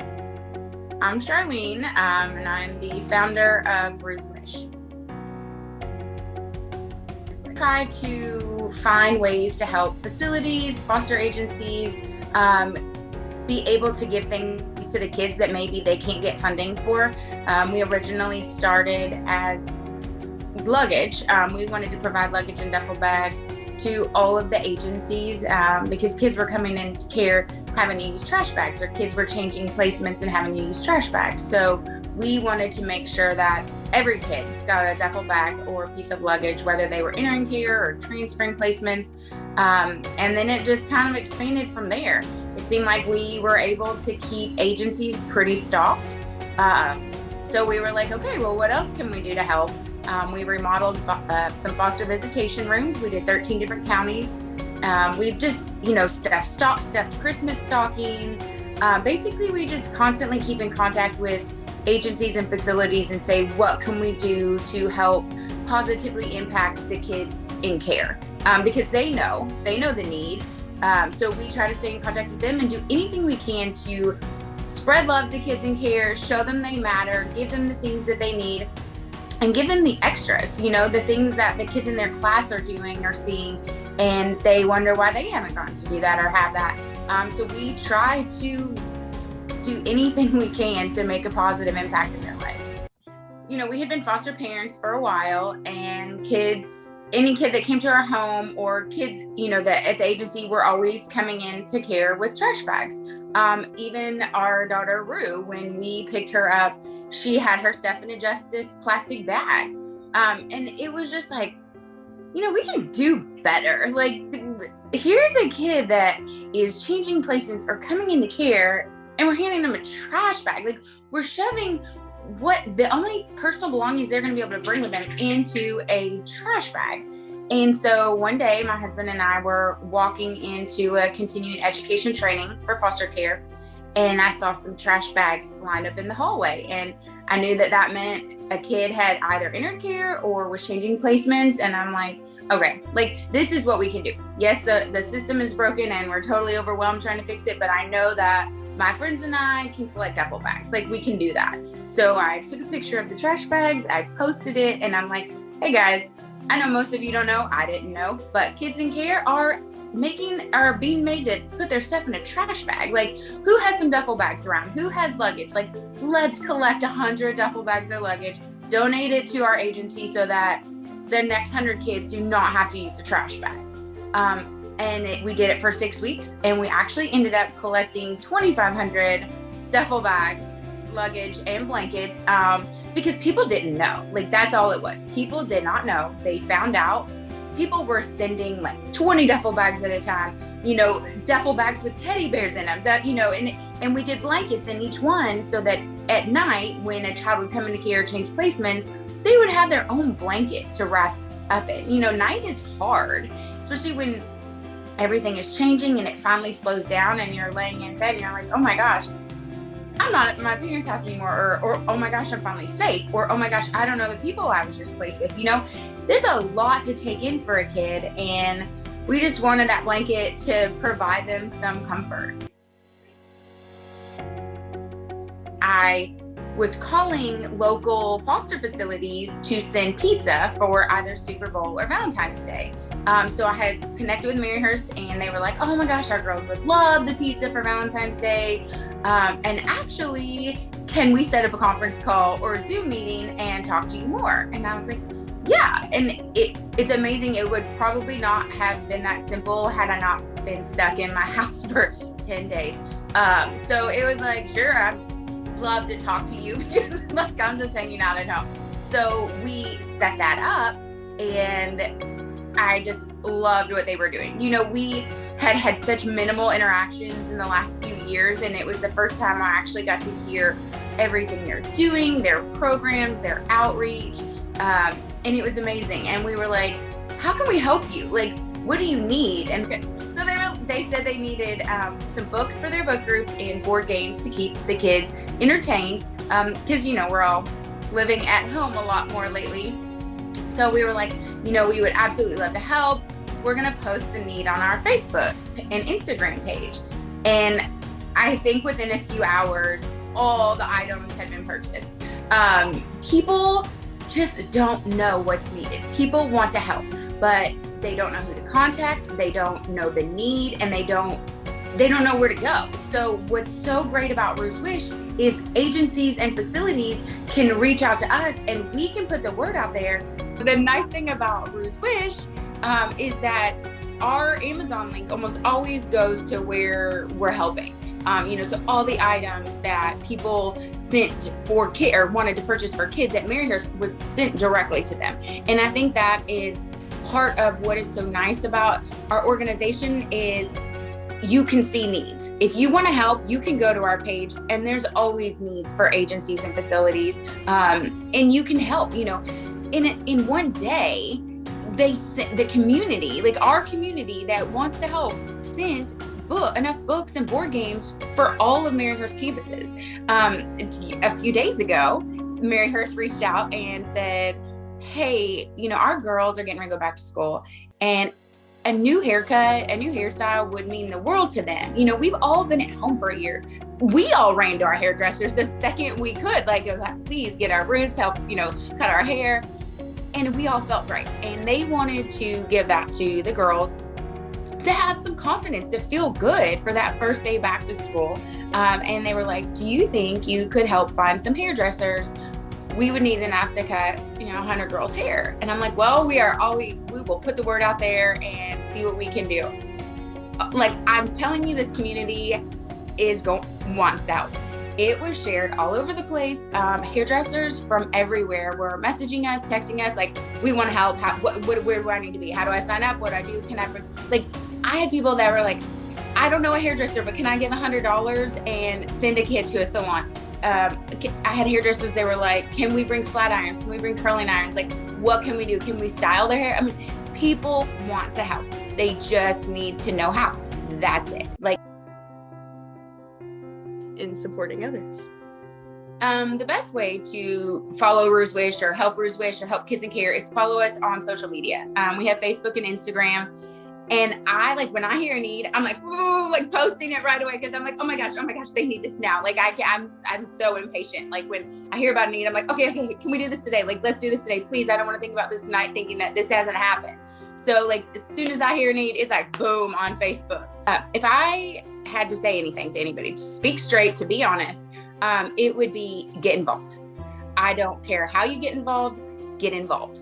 I'm Charlene, and I'm the founder of Bruce Wish. We try to find ways to help facilities, foster agencies, be able to give things to the kids that maybe they can't get funding for. We originally started as luggage. We wanted to provide luggage and duffel bags to all of the agencies because kids were coming into care having to use trash bags, or kids were changing placements and having to use trash bags. So we wanted to make sure that every kid got a duffel bag or a piece of luggage, whether they were entering care or transferring placements. And then it just kind of expanded from there. It seemed like we were able to keep agencies pretty stocked. So we were like, okay, well, what else can we do to help? We remodeled some foster visitation rooms. We did 13 different counties. We've just, stuffed Christmas stockings. Basically, we just constantly keep in contact with agencies and facilities and say, what can we do to help positively impact the kids in care? Because they know the need. So we try to stay in contact with them and do anything we can to spread love to kids in care, show them they matter, give them the things that they need, and give them the extras, the things that the kids in their class are doing or seeing, and they wonder why they haven't gotten to do that or have that. So we try to do anything we can to make a positive impact in their life. We had been foster parents for a while, and any kid that came to our home, or kids, that at the agency, were always coming into care with trash bags. Even our daughter Rue, when we picked her up, she had her stuff in a Justice plastic bag. And it was just like, we can do better. Like, here's a kid that is changing placements or coming into care, and we're handing them a trash bag. Like, we're shoving what the only personal belongings they're going to be able to bring with them into a trash bag. And so one day, my husband and I were walking into a continuing education training for foster care, and I saw some trash bags lined up in the hallway. And I knew that meant a kid had either entered care or was changing placements. And I'm like, okay, this is what we can do. Yes, the system is broken and we're totally overwhelmed trying to fix it, but I know that my friends and I can collect duffel bags. We can do that. So I took a picture of the trash bags, I posted it, and I'm like, hey guys, I know most of you don't know, I didn't know, but kids in care are being made to put their stuff in a trash bag. Who has some duffel bags around? Who has luggage? Let's collect 100 duffel bags or luggage, donate it to our agency so that the next 100 kids do not have to use a trash bag. We did it for 6 weeks, and we actually ended up collecting 2,500 duffel bags, luggage, and blankets because people didn't know. That's all it was. People did not know. They found out. People were sending 20 duffel bags at a time, duffel bags with teddy bears in them, and we did blankets in each one so that at night when a child would come into care or change placements, they would have their own blanket to wrap up in. Night is hard, especially when everything is changing and it finally slows down and you're laying in bed and you're like, oh my gosh, I'm not at my parents' house anymore, or oh my gosh, I'm finally safe, or oh my gosh, I don't know the people I was just placed with. There's a lot to take in for a kid, and we just wanted that blanket to provide them some comfort. I was calling local foster facilities to send pizza for either Super Bowl or Valentine's Day. So I had connected with Maryhurst, and they were like, oh my gosh, our girls would love the pizza for Valentine's Day. And actually, can we set up a conference call or a Zoom meeting and talk to you more? And I was like, yeah. And it's amazing. It would probably not have been that simple had I not been stuck in my house for 10 days. So it was like, sure, I'd love to talk to you because I'm just hanging out at home. So we set that up, and I just loved what they were doing. We had such minimal interactions in the last few years, and it was the first time I actually got to hear everything they're doing, their programs, their outreach, and it was amazing. And we were like, how can we help you? What do you need? And so they said they needed some books for their book groups and board games to keep the kids entertained, because we're all living at home a lot more lately. So we were like, we would absolutely love to help. We're going to post the need on our Facebook and Instagram page. And I think within a few hours, all the items had been purchased. People just don't know what's needed. People want to help, but they don't know who to contact. They don't know the need, and they don't know where to go. So what's so great about Rue's Wish is agencies and facilities can reach out to us, and we can put the word out there. The nice thing about Rue's Wish is that our Amazon link almost always goes to where we're helping. So all the items that people sent for kids or wanted to purchase for kids at Maryhurst was sent directly to them. And I think that is part of what is so nice about our organization is you can see needs. If you want to help, you can go to our page, and there's always needs for agencies and facilities. And you can help, in one day, the community, like our community that wants to help, sent enough books and board games for all of Maryhurst campuses. A few days ago, Maryhurst reached out and said, hey, our girls are getting ready to go back to school, and a new haircut, a new hairstyle would mean the world to them. We've all been at home for a year. We all ran to our hairdressers the second we could, please get our roots, help, cut our hair. And we all felt great. And they wanted to give that to the girls to have some confidence, to feel good for that first day back to school. And they were like, do you think you could help find some hairdressers? We would need enough to cut, 100 girls' hair. And I'm like, well, we will put the word out there and see what we can do. I'm telling you, this community wants out. It was shared all over the place. Hairdressers from everywhere were messaging us, texting us, we want to help. Where do I need to be? How do I sign up? What do I do? Can I, I had people that were like, I don't know a hairdresser, but can I give $100 and send a kid to a salon? I had hairdressers, they were like, can we bring flat irons? Can we bring curling irons? What can we do? Can we style their hair? People want to help. They just need to know how. That's it. In supporting others. The best way to follow Rue's Wish or help Rue's Wish or help Kids in Care is follow us on social media. We have Facebook and Instagram. And I when I hear a need, I'm posting it right away, because I'm oh my gosh, they need this now. I'm so impatient. When I hear about a need, I'm okay, can we do this today? Let's do this today, please. I don't want to think about this tonight, thinking that this hasn't happened. So as soon as I hear a need, it's boom on Facebook. If I had to say anything to anybody, to speak straight, to be honest, it would be get involved. I don't care how you get involved,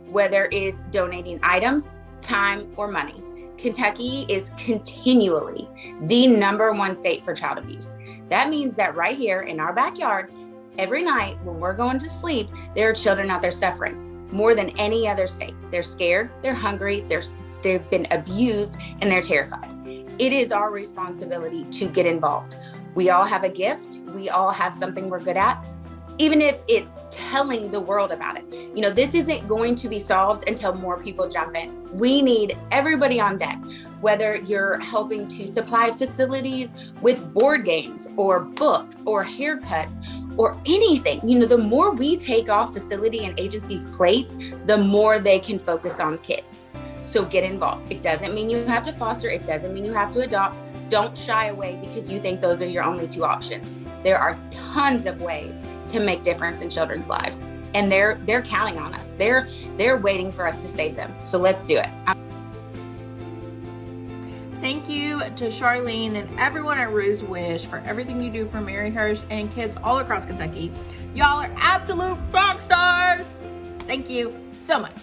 whether it's donating items, time, or money. Kentucky is continually the #1 state for child abuse. That means that right here in our backyard, every night when we're going to sleep, there are children out there suffering more than any other state. They're scared, they're hungry, they've been abused, and they're terrified. It is our responsibility to get involved. We all have a gift. We all have something we're good at, even if it's telling the world about it. This isn't going to be solved until more people jump in. We need everybody on deck, whether you're helping to supply facilities with board games or books or haircuts or anything. The more we take off facility and agencies' plates, the more they can focus on kids. So get involved. It doesn't mean you have to foster. It doesn't mean you have to adopt. Don't shy away because you think those are your only two options. There are tons of ways to make difference in children's lives, and they're counting on us. They're waiting for us to save them. So let's do it. Thank you to Charlene and everyone at Rue's Wish for everything you do for Maryhurst and kids all across Kentucky. Y'all are absolute rock stars. Thank you so much.